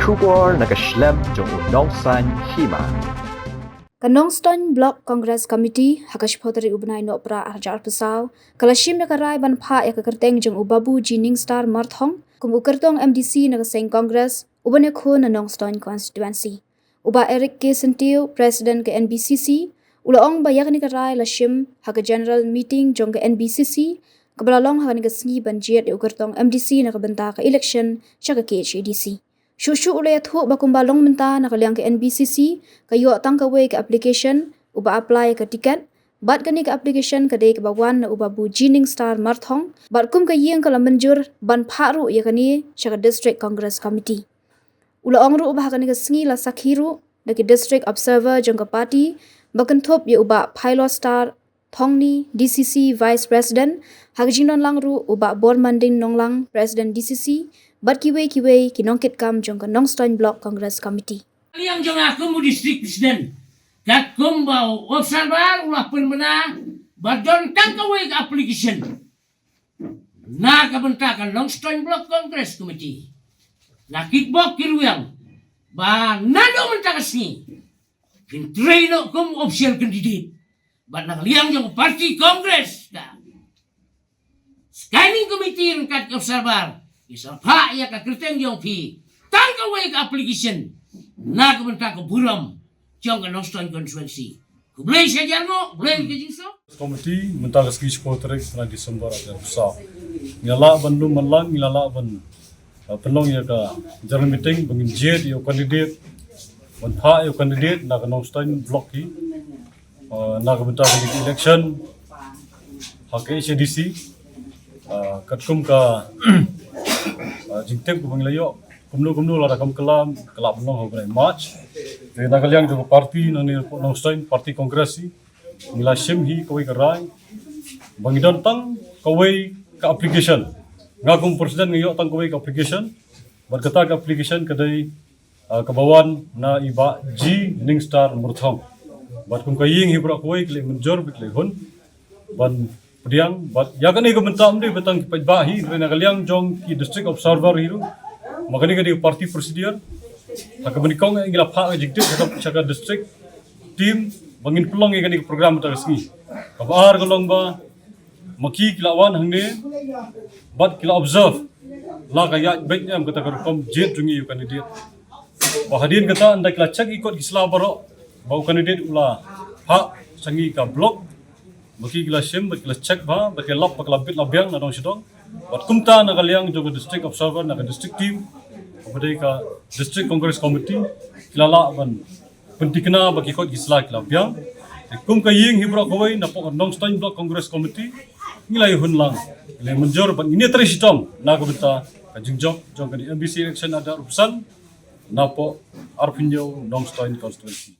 Shubor nakaslem jong unongsan Hima. Kanongstone Block Congress Committee hakashpotri ubnai no pra arjar pesau kalashim nakarai ban Phah ya Kyrtong jong Babu G.Ningstar marthong kum Kyrtong MDC nakaseng Congress ubane khon Kanongstone constituency uba Eric K Sentiu president ke Nbcc ulaong ba yakni karai lashim haka general meeting jong ke Nbcc kabalalong haka ngasngi banjiat de Kyrtong MDC nakabenta ka election chaka ke HDC Shushu ulay thu bakumbalong menta nakaliang ke Nbcc kayo tangkawe ke application uba apply ke tiket bat kani ke application kadai ke bawan na uba bu G.Ningstar marthong bat kum ke yeng kala menjur ban Phah ru ya kani syaka district congress committee ula ongru uba kani ke sngi la sakhiru daki district observer jong ke party bakenthop ya uba pilot star thongni DCC vice president hagjinon langru uba bor manding nonglang president DCC bat kiwe kinongkit kam jong Kanongstone Block Congress Committee. Yang jong aku mu district president. Kat kumbau observer ulah penmena badon tangkawe ke application. Na kabentakan Kanongstone Block Congress Committee. Nakit bok kiruyang. Ba nado mentakasni. Kintraino kum official candidate. Ba nakliang jong party congress ka. Scanning committee kat observer. Isang Phah ya ka Kyrtong yung pi tangkawe ka application na kabenta ko buram jong Kanongstone constituency kublay siya dyan mo blay ka jinso committee mentang ski sportrek na Desember ada besar ngala ban lu malang ngala ban penong ya ka general meeting bangin jet yo candidate ban Phah yo candidate na Kanongstone block ki na kabenta ka election hak HDC katkum ka jingtek ko banglayo kumno la rakam kelam kelab long ho March de nagaliang jo party na ni Kanongstone party kongresi mila sim hi koi karai bangidon tang koi ka application ngagum president ngayo tang koi ka application berkata ka application kadai kabawan na iba G.Ningstar murthong bat kum kaying hi bra koi kle menjor bikle hun ban Diang, but yakan ego mentam de betang pajbahi rena kaliang jong ki district observer hiru makani kadi party procedure hakabanikong ingila Phah jikti chaka district team bangin pelong kadi program taresmi kabar golong ba maki kilawan hangne but kila observe la kaya baiknya kata kom jet jungi candidate bahadin kata anda kila check ikut isla baro bau candidate ula Phah sangi ka block baki kila sim baki kila check ba baki lap baki labit labiang na dong sidong bat kumta na kaliang jogo district observer na district team kepada ka district congress committee kila la ban pentikna baki kot gisla kila biang kum ka ying hibra koi na po Kanongstone block congress committee ngilai hun lang le menjor ban ini tri sidong na kabenta ka jingjok jong ka Nbcc election ada urusan na po arpinyo Kanongstone constituency